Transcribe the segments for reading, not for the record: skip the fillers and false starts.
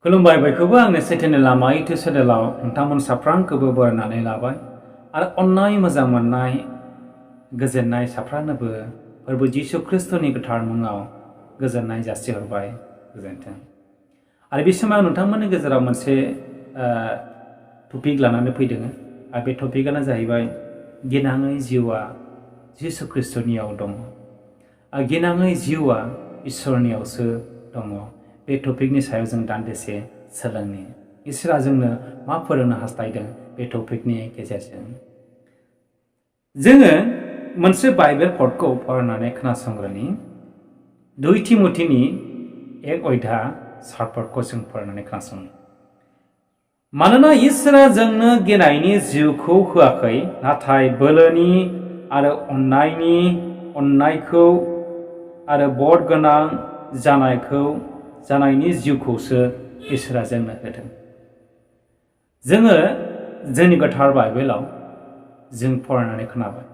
खुलुमबाय बयखौबो आंनि सैथोनि लामा इउटुब चेनेलाव नोंथांमोन साफ्रामखौबो बरायनानै लाबाय आरो अननाय मोजां मोननाय गोजोननाय साफ्रानोबो फोरबो जिसु ख्रिस्टनि गोथार मुङाव गोजोननाय जासिहरबाय गोजोन्थों। आरो बे समाव नोंथांमोननि गेजेराव मोनसे टपिक लानानै फैदों आरो बे टपिकआनो जाहैबाय गिनाङै जिउआ जिसु ख्रिस्टनियाव दङ आरो गिनाङै जिउआ इसोरनियावसो दङ। बे टपिकनि सायाव जों दान्दिसे सोलोंनि इसोरा जोंनो मा फोरोंनो हास्थायदों बे टपिकनि गेजेरजों जोङो मोनसे बाइबेल पदखौ फरायनानै खोनासंग्रोनि 2 तिमथिनि 1 अध्याय 7 पदखौ जों फरायनानै खोनासं। मानोना इसोरा जोंनो गिनायनि जिउखौ होआखै नाथाय बोलोनि आरो अननायखौ आरो बद गोनां जानायनि जिउखौसो इसोरा जोंनो होदों। जोङो जोंनि गोथार बाइबेलाव जों फरायनानै खोनाबाय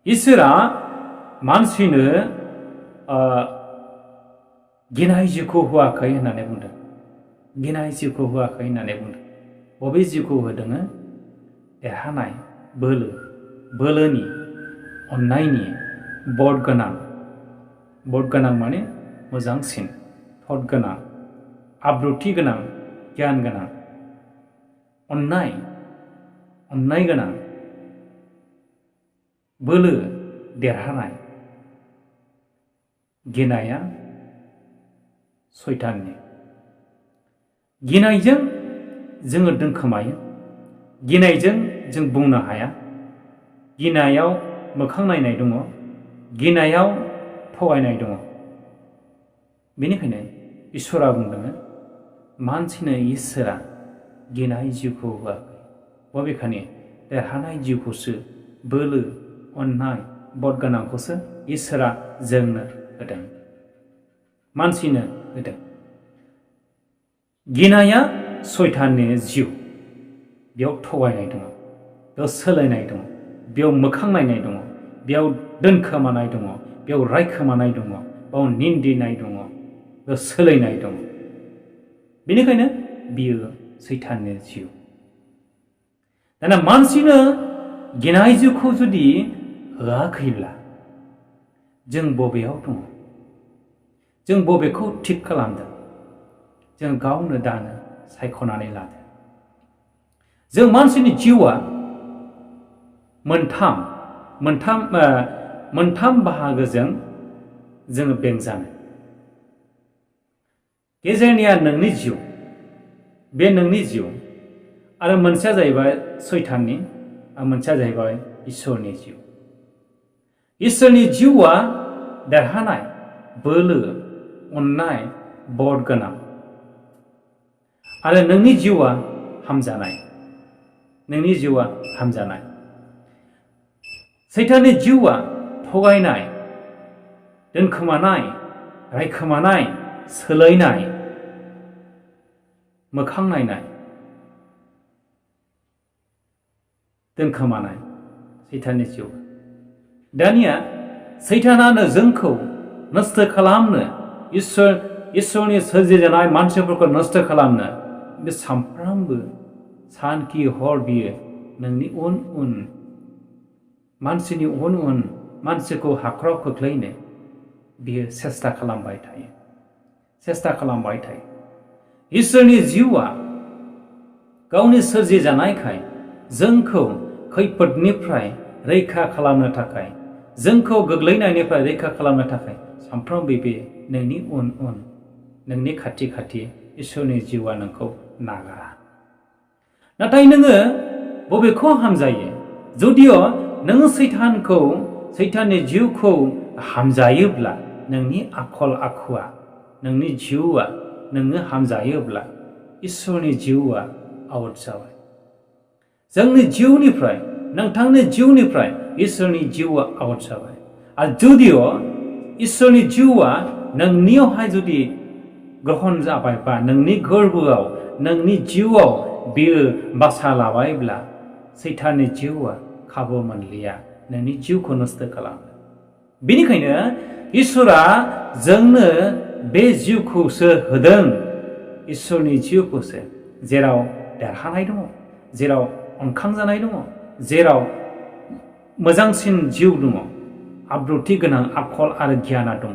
इसोरा मानसिनो गिनाय जिउखौ होआखै होननानै बुंदों। गिनाय जिउखौ होआखै होननानै बुंदों। बबे जिउखौ होदों? देरहानाय, बोलोनि, अननायनि, बद गोनां माने मोजांसिन, थद गोनां, आब्रुथि गोनां, गियान गोनां, अननाय गोनां, बोलो, देरहानाय। गिनाया सैताननि। गिनायजों जोङो दोनखोमायो, गिनायजों जों बुंनो हाया, गिनायाव मोखां नायनाय दङ, गिनायाव थगायनाय दङ। बेनिखायनो इसोरा बुंदों मानसिनो इसोरा गिनाय जिउखौ होआखै, बबेखानि देरहानाय जिउखौसो, बोलो, अननाय, बद गोनांखौसो इसोरा जोंनो होदों, मानसिनो होदों। गिनाया सैताननि जिउ। बेयाव थगायनाय दङ, बेयाव सोलायनाय दङ, बेयाव मोखां नायनाय दङ, बेयाव दोनखोमानाय दङ, बेयाव रायखोमानाय दङ, बेयाव निन्दिनाय दङ, बेयाव सोलायनाय दङ। बेनिखायनो बियो सैताननि जिउ। दाना मानसिनो गिनाय जिउखौ जुदि होआखैब्ला जों बबेयाव दङ? जों बबेखौ थिक खालामदों? जों गावनो दानो सायख'नानै लादों। जों मानसिनि जिउआ मोनथाम बाहागोजों जोङो बेंजानाय। गेजेरनिया नोंनि जिउ, बे नोंनि जिउ, आरो मोनसेया जाहैबाय सैताननि, आरो मोनसेया जाहैबाय इसोरनि जिउ। इसोरनि जिउआ देरहानाय, बोलो, अननाय, बद गोनां, आरो नोंनि जिउआ हामजानाय। नोंनि जिउआ हामजानाय। सैताननि जिउआ थगायनाय, दोनखोमानाय, रायखोमानाय, सोलायनाय, मोखां नायनाय, दोनखोमानाय, सैताननि जिउ। दानिया सैतानानो जोंखौ नस्थ' खालामनो, इसोरनि सोरजिजानाय मानसिफोरखौ नस्थ' खालामनो बे सानफ्रामबो सानखि हर बियो नोंनि उन मानसिनि उन मानसिखौ हाखराव खोख्लैनो बियो सेस्था खालामबाय थायो। इसोरनि जिउआ गावनि सोरजिजानायखाय जोंखौ खैफोदनिफ्राय रैखा खालामनो थाखाय, जोंखौ गोग्लैनायनिफ्राय रैखा खालामनो थाखाय सानफ्रोमबो बे नोंनि उन नोंनि खाथि इसोरनि जिउआ नोंखौ नागारा। नाथाय नोङो बबेखौ हामजायो? जुदिअ नों सैताननि जिउखौ हामजायोब्ला, नोंनि आखल आखुआ, नोंनि जिउआ नोङो हामजायोब्ला इसोरनि जिउआ आउट जाबाय। जोंनि जिउनिफ्राय, नोंथांनि जिउनिफ्राय इसोरनि जिउआ आउट जाबाय। आरो जुदिअ इसोरनि जिउआ नोंनियावहाय जुदि ग्रहण जाबायबा, नोंनि गोरबोआव, नोंनि जिउआव बियो बासा लाबायब्ला सैताननि जिउआ खाबु मोनलिया नोंनि जिउखौ नस्थ' खालामनो। बेनिखायनो इसोरा जोंनो बे जिउखौसो होदों इसोरनि जिउखौसो जेराव देरहानाय दङ, जेराव अनखांजानाय दङ, जेराव मोजांसिन जिउ दङ, आब्रुथि गोनां आखल आरो गियाना दङ।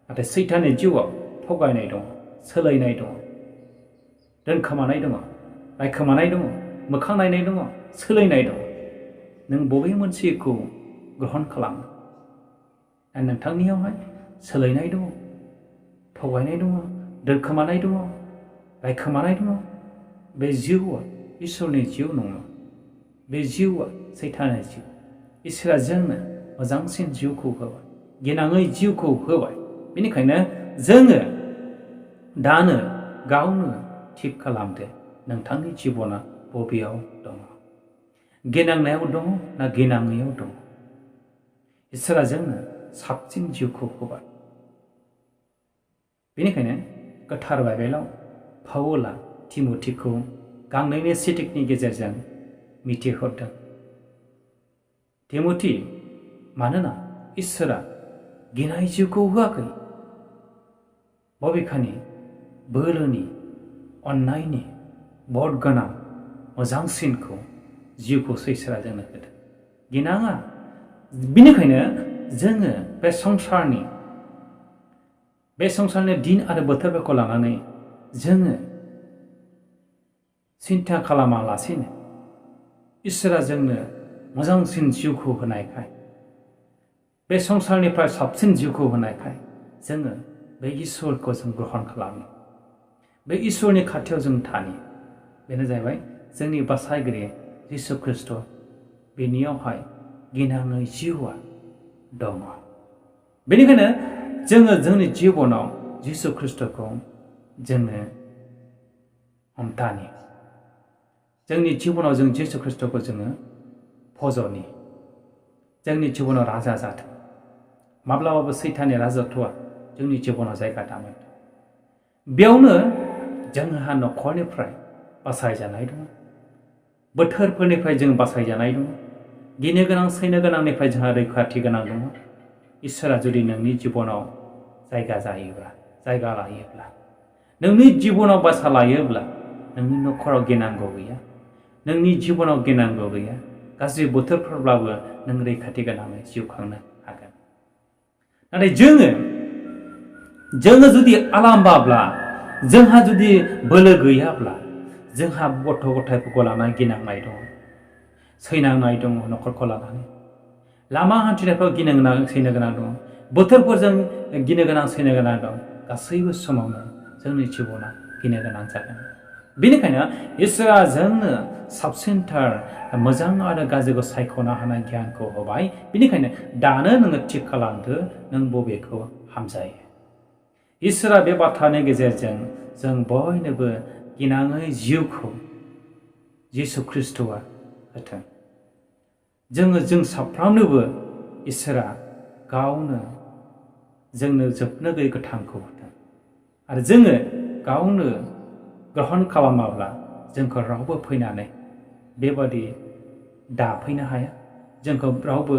नाथाय सैताननि जिउआव थगायनाय दङ, सोलायनाय दङ, दोनखोमानाय दङ, रायखोमानाय दङ, मोखां नायनाय दङ, सोलायनाय दङ। नों बबे मोनसेखौ ग्रहण खालामो? नोंथांनियावहाय सोलायनाय दङ, थगायनाय दङ, दोनखोमानाय दङ, रायखोमानाय दङ। बे जिउआ इसोरनि जिउ नङा। बे जिउआ सैताननि जिउ। इसोरा जोंनो मोजांसिन जिउखौ होबाय, गिनाङै जिउखौ होबाय। बेनिखायनो जोङो दानो गावनो थिग खालामदो नोंथांनि जिबना बबेयाव दङ। गिनांनायाव दङ ना गिनाङैयाव दङ? इसोरा जोंनो साबसिन जिउखौ होबाय। बेनिखायनो गोथार बाइबेलाव पाउला तिमथिखौ गांनैनि सिटिकनि गेजेरजों मिथिहरदों। तिमथि, मानोना इसोरा गिनाय जिउखौ होआखै, बबेखानि बोलोनि, अननायनि, बद गोनां मोजांसिनखौ जिउखौसो इसोरा जोंनो होदों। गिनाङा। बेनिखायनो जोङो बे संसारनि दिन आरो बोथोरफोरखौ लानानै जोङो सिन्था खालामालासिनो इसोरा जोंनो मोजांसिन जिउखौ होनायखाय, बे संसारनिफ्राय साबसिन जिउखौ होनायखाय जोङो बे इसोरखौ जों ग्रहण खालामो। बे इसोरनि खाथियाव जों थानि। बेनो जाहैबाय जोंनि बासायगिरि जिसु ख्रिस्ट। बेनियावहाय गिनाङै जिउआ दङ। बेनिखायनो जोङो जोंनि जिबनाव जिसु ख्रिस्टखौ जोङो हमथानि। जोंनि जिबनाव जों जिसु ख्रिस्टखौ जोङो फज'नि। जोंनि जिबनाव राजा जाथों। माब्लाबाबो सैताननि राजत्वआ जोंनि जिबनाव जायगा दामोन। बेयावनो जोंहा न'खरनिफ्राय बासायजानाय दङ, बोथोरफोरनिफ्राय जों बासायजानाय दङ, गिनो गोनां सैनो गोनांनिफ्राय जोंहा रैखाथि गोनां दङ। इसोरा जुदि नोंनि जिबनाव जायगा लायोब्ला, नोंनि जिबनाव बासा लायोब्ला, नोंनि न'खराव गिनांगौ गैया, नोंनि जिबनाव गिनांगौ गैया। गाज्रि बोथोरफोरब्लाबो नों रैखाथि गोनाङै जिउ खांनो हागोन। नाथाय जोङो जुदि आलाम्बाब्ला, जोंहा जुदि बोलो गैयाब्ला, जोंहा गथ' गथायफोरखौ लानानै गिनांनाय दङ, सैनांनाय दङ, न'खरखौ लानानै लामा हान्थिनायफ्राव गिनो गोनां सैनो गोनां दङ, बोथोरफोरजों गिनो गोनां सैनो गोनां दं। गासैबो समावनो जोंनि जिबना गिनो गोनां जागोन। बेनिखायनो इसोरा जोंनो साबसिनथार मोजां आरो गाज्रिखौ सायख'नो हानाय गियानखौ होबाय। बेनिखायनो दानो नोङो थिग खालामदो नों बबेखौ हामजायो। इसोरा बे बाथ्रानि गेजेरजों जों बयनोबो गिनाङै जिउखौ जिसु ख्रिस्टआ होथों। जों साफ्रोमनोबो इसोरा गावनो जोंनो जोबनो गैयै गोथांखौ होथों। आरो जोङो गावनो ग्रहण खालामाब्ला जोंखौ रावबो फैनानै बेबादि दाफैनो हाया, जोंखौ रावबो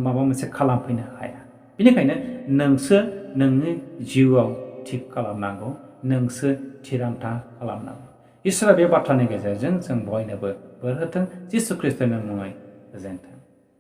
माबा मोनसे खालामफैनो हाया। बेनिखायनो नोंसो नोंनि जिउआव थिग खालामनांगौ, नोंसो थिरांथा खालामनांगौ। इसोरा बे बाथ्रानि गेजेरजों जों बयनोबो बोर होथों। जिसु ख्रिस्टनि मुङै गोजोन्थों।